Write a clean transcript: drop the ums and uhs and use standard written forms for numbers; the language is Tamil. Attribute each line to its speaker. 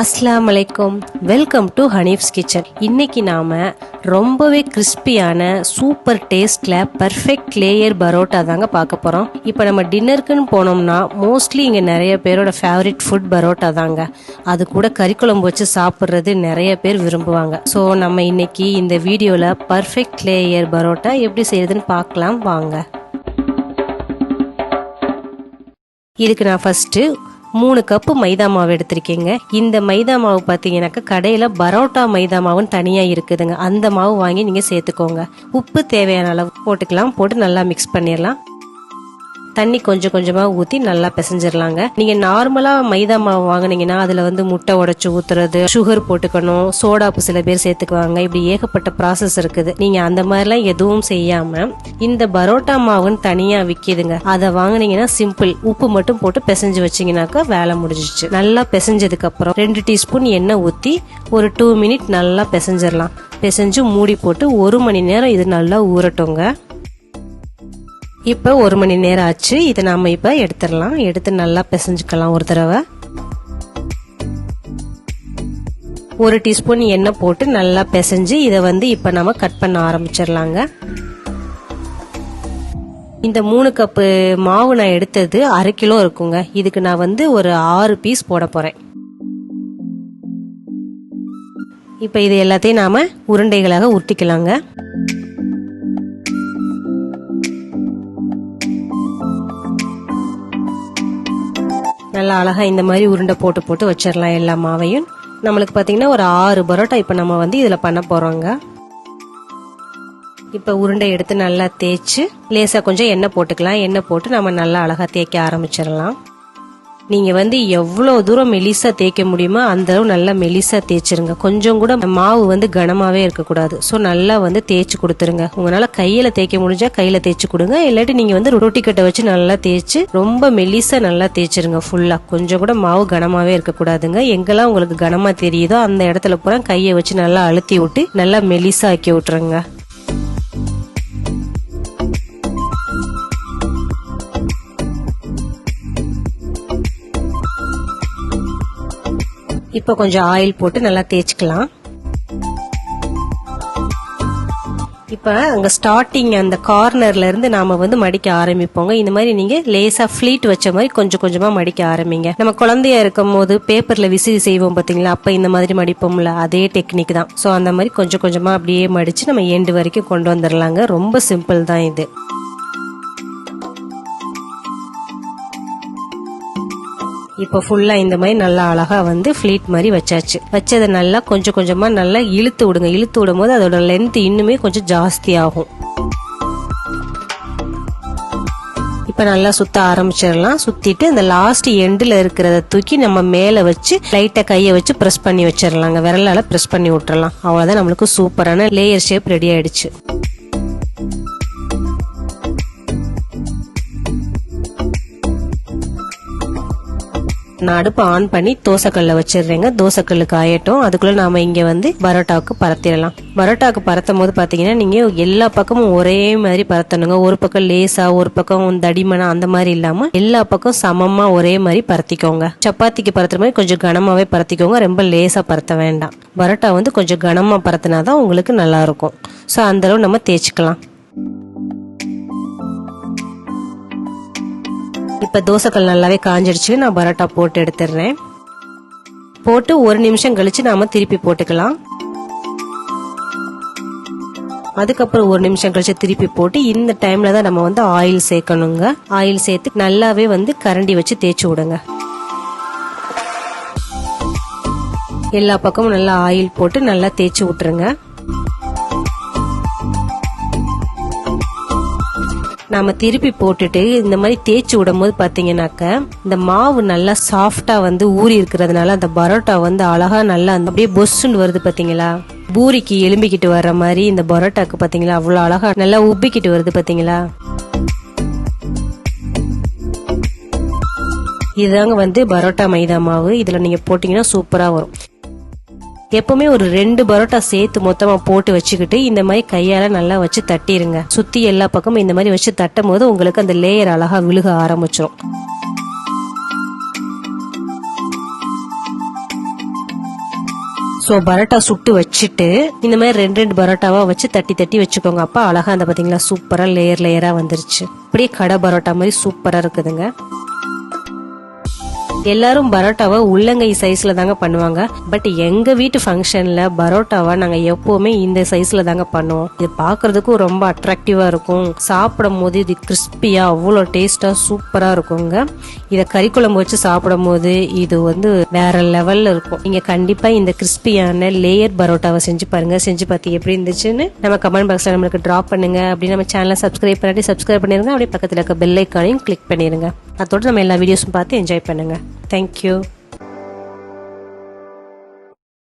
Speaker 1: அஸ்ஸலாமு அலைக்கும். Welcome to Hanif's kitchen. இன்னைக்கு நாம ரொம்பவே கிறிஸ்பியான சூப்பர் டேஸ்ட்ல பர்ஃபெக்ட் லேயர் பரோட்டா தாங்க பார்க்க போறோம். இப்போ நம்ம டின்னருக்குன்னு போனோம்னா மோஸ்ட்லி இங்க நிறைய பேரோட ஃபேவரட் ஃபுட் பரோட்டா தாங்க. அது கூட கறி குழம்பு வச்சு சாப்பிட்றது நிறைய பேர் விரும்புவாங்க. ஸோ நம்ம இன்னைக்கு இந்த வீடியோல பர்ஃபெக்ட் லேயர் பரோட்டா எப்படி செய்யறதுன்னு பார்க்கலாம் வாங்க. இதுக்கு நான் ஃபர்ஸ்ட் 3 கப்பு மைதா மாவு எடுத்திருக்கேங்க. இந்த மைதா மாவு பார்த்தீங்கன்னாக்கா கடையில் பரோட்டா மைதா மாவுன்னு தனியாக இருக்குதுங்க. அந்த மாவு வாங்கி நீங்கள் சேர்த்துக்கோங்க. உப்பு தேவையான அளவு போட்டுக்கலாம். போட்டு நல்லா மிக்ஸ் பண்ணிடலாம். தண்ணி கொஞ்சம் கொஞ்சமாக ஊற்றி நல்லா பிசைஞ்சிடலாங்க. நீங்கள் நார்மலாக மைதா மாவு வாங்கினீங்கன்னா அதில் முட்டை உடைச்சு ஊற்றுறது, சுகர் போட்டுக்கணும், சோடாப்பு சில பேர் சேர்த்துக்குவாங்க. இப்படி ஏகப்பட்ட ப்ராசஸ் இருக்குது. நீங்கள் அந்த மாதிரிலாம் எதுவும் செய்யாமல் இந்த பரோட்டா மாவுன்னு தனியாக விற்கிதுங்க. அதை வாங்கினீங்கன்னா சிம்பிள், உப்பு மட்டும் போட்டு பிசைஞ்சு வச்சிங்கனாக்கா வேலை முடிஞ்சிச்சு. நல்லா பிசைஞ்சதுக்கு அப்புறம் 2 டீஸ்பூன் எண்ணெய் ஊற்றி ஒரு 2 மினிட் நல்லா பிசைஞ்சிடலாம். பிசைஞ்சு மூடி போட்டு 1 மணி நேரம் இது நல்லா ஊறட்டுங்க. இப்போ 1 மணி நேரம் ஆச்சு. இதை நாம இப்ப எடுத்துடலாம். எடுத்து நல்லா பிசைஞ்சுக்கலாம். ஒரு தடவை 1 டீஸ்பூன் எண்ணெய் போட்டு நல்லா பிசைஞ்சு இதை இப்ப நம்ம கட் பண்ண ஆரம்பிச்சிடலாங்க. இந்த 3 கப்பு மாவு நான் எடுத்தது 1/2 கிலோ இருக்குங்க. இதுக்கு நான் ஒரு 6 பீஸ் போட போறேன். இப்ப இது எல்லாத்தையும் நாம உருண்டைகளாக உருட்டிக்கலாங்க. நல்லா அழகா இந்த மாதிரி உருண்டை போட்டு போட்டு வச்சிடலாம் எல்லா மாவையும். நம்மளுக்கு பாத்தீங்கன்னா ஒரு 6 பரோட்டா இப்ப நம்ம இதுல பண்ண போறோங்க. இப்ப உருண்டை எடுத்து நல்லா தேய்ச்சு லேசா கொஞ்சம் எண்ணெய் போட்டுக்கலாம். எண்ணெய் போட்டு நம்ம நல்லா அழகா தேய்க்க ஆரம்பிச்சிடலாம். நீங்க எவ்வளவு தூரம் மெலிசா தேய்க்க முடியுமோ அந்த அளவு நல்லா மெலிசா தேய்ச்சிருங்க. கொஞ்சம் கூட மாவு கனமாவே இருக்கக்கூடாது. ஸோ நல்லா தேய்ச்சி கொடுத்துருங்க. உங்களால கையில தேய்க்க முடிஞ்சா கையில தேய்ச்சி கொடுங்க. இல்லாட்டி நீங்க ரொட்டி கட்டை வச்சு நல்லா தேய்ச்சி ரொம்ப மெலிசா நல்லா தேய்ச்சிருங்க ஃபுல்லா. கொஞ்சம் கூட மாவு கனமாவே இருக்கக்கூடாதுங்க. எங்கெல்லாம் உங்களுக்கு கனமா தெரியுதோ அந்த இடத்துல பூரா கையை வச்சு நல்லா அழுத்தி விட்டு நல்லா மெலிசா ஆக்கி விட்டுருங்க. இப்ப கொஞ்சம் ஆயில் போட்டு நல்லா தேய்ச்சிக்கலாம். இப்ப அங்க ஸ்டார்டிங் அந்த கார்னர்ல இருந்து நாம மடிக்க ஆரம்பிப்போங்க. இந்த மாதிரி நீங்க லேசா ஃபிளீட் வச்ச மாதிரி கொஞ்சம் கொஞ்சமா மடிக்க ஆரம்பிங்க. நம்ம குழந்தையா இருக்கும் போது பேப்பர்ல விசிறி செய்வோம் பாத்தீங்களா, அப்ப இந்த மாதிரி மடிப்போம்ல, அதே டெக்னிக் தான். சோ அந்த மாதிரி கொஞ்சம் கொஞ்சமா அப்படியே மடிச்சு நம்ம எண்டு வரைக்கும் கொண்டு வந்துடலாங்க. ரொம்ப சிம்பிள் தான் இது. இப்ப ஃபுல்லா இந்த மாதிரி நல்லா அழகா ஃபிளீட் மாதிரி வச்சாச்சு. வச்சதை நல்லா கொஞ்சம் கொஞ்சமா நல்லா இழுத்து விடுங்க. இழுத்து விடும் போது அதோட லென்த் இன்னுமே கொஞ்சம் ஜாஸ்தி ஆகும். இப்ப நல்லா சுத்த ஆரம்பிச்சிடலாம். சுத்திட்டு இந்த லாஸ்ட் எண்டுல இருக்கிறத தூக்கி நம்ம மேல வச்சு லைட்டா கையை வச்சு பிரஸ் பண்ணி வச்சிடலாங்க. விரலால பிரஸ் பண்ணி விட்டுறலாம். அவ்வளவுதான், நம்மளுக்கு சூப்பரான லேயர் ஷேப் ரெடி ஆயிடுச்சு. நான் அடுப்பு ஆன் பண்ணி தோசைக்கல்ல வச்சிடுறேங்க. தோசைக்கல்லு காயட்டும். அதுக்குள்ள நாம இங்க பரோட்டாவுக்கு பரத்திடலாம். பரோட்டாவுக்கு பரத்தும் போது பாத்தீங்கன்னா நீங்க எல்லா பக்கமும் ஒரே மாதிரி பரத்தணுங்க. ஒரு பக்கம் லேசா, ஒரு பக்கம் தடிமனா, அந்த மாதிரி இல்லாம எல்லா பக்கம் சமமா ஒரே மாதிரி பரத்திக்கோங்க. சப்பாத்திக்கு பரத்துற மாதிரி கொஞ்சம் கனமாவே பரத்திக்கோங்க. ரொம்ப லேசா பரத்த வேண்டாம். பரோட்டா கொஞ்சம் கனமா பரத்தினாதான் உங்களுக்கு நல்லா இருக்கும். சோ அந்த அளவு நம்ம தேய்ச்சிக்கலாம். இப்ப தோசைக்கல் நல்லாவே காஞ்சிடுச்சு. நான் பரோட்டா போட்டு எடுத்துடுறேன். போட்டு 1 நிமிஷம் கழிச்சு நாம திருப்பி போட்டுக்கலாம். அதுக்கப்புறம் 1 நிமிஷம் கழிச்சு திருப்பி போட்டு இந்த டைம்ல தான் நம்ம ஆயில் சேர்க்கணுங்க. ஆயில் சேர்த்து நல்லாவே கரண்டி வச்சு தேய்ச்சி விடுங்க. எல்லா பக்கமும் நல்லா ஆயில் போட்டு நல்லா தேய்ச்சி விட்டுருங்க. நாம திருப்பி போட்டுட்டு இந்த மாதிரி தேய்ச்சி விடும் போது பாத்தீங்கன்னாக்க இந்த மாவு நல்லா சாஃப்டா ஊறி இருக்கிறதுனால அந்த பரோட்டா அழகா நல்லா அப்படியே பொஸ்ஸுன்னு வருது பாத்தீங்களா. பூரிக்கு எலும்பிக்கிட்டு வர்ற மாதிரி இந்த பரோட்டாக்கு பாத்தீங்களா அவ்வளவு அழகா நல்லா உப்பிக்கிட்டு வருது பாத்தீங்களா. இதுதாங்க பரோட்டா மைதா மாவு. இதுல நீங்க போட்டீங்கன்னா சூப்பரா வரும். எப்பவுமே ஒரு 2 பரோட்டா சேர்த்து மொத்தமா போட்டு வச்சுக்கிட்டு இந்த மாதிரி கையால நல்லா வச்சு தட்டிருங்க. சுத்தி எல்லா பக்கமும் இந்த மாதிரி வச்சு தட்டும் போது உங்களுக்கு அந்த லேயர் அழகா விழுக ஆரம்பிச்சிடும். ஸோ பரோட்டா சுட்டு வச்சுட்டு இந்த மாதிரி ரெண்டு பரோட்டாவா வச்சு தட்டி தட்டி வச்சுக்கோங்க. அப்ப அழகா அந்த பாத்தீங்களா சூப்பரா லேயர் லேயரா வந்துருச்சு. அப்படியே கடை பரோட்டா மாதிரி சூப்பரா இருக்குதுங்க. எல்லாரும் பரோட்டாவை உள்ளங்கை சைஸ்ல தாங்க பண்ணுவாங்க. பட் எங்க வீட்டு ஃபங்க்ஷன்ல பரோட்டாவை நாங்க எப்பவுமே இந்த சைஸ்ல தாங்க பண்ணுவோம். இது பாக்குறதுக்கும் ரொம்ப அட்ராக்டிவா இருக்கும். சாப்பிடும் போது இது கிறிஸ்பியா அவ்வளோ டேஸ்டா சூப்பரா இருக்குங்க. இதை கறி குழம்பு வச்சு சாப்பிடும் போது இது வேற லெவல்ல இருக்கும். நீங்க கண்டிப்பா இந்த கிறிஸ்பியான லேயர் பரோட்டாவை செஞ்சு பாருங்க. செஞ்சு பார்த்து எப்படி இருந்துச்சுன்னு நம்ம கமெண்ட் பாக்ஸ்ல நம்மளுக்கு டிராப் பண்ணுங்க. அப்படி நம்ம சேனலை சப்ஸ்கிரைப் பண்ணிருங்க. அப்படியே பக்கத்துல இருக்க பெல் ஐக்கானையும் கிளிக் பண்ணிருங்க. அதோட நம்ம எல்லா வீடியோஸும் பார்த்து என்ஜாய் பண்ணுங்க. Thank you.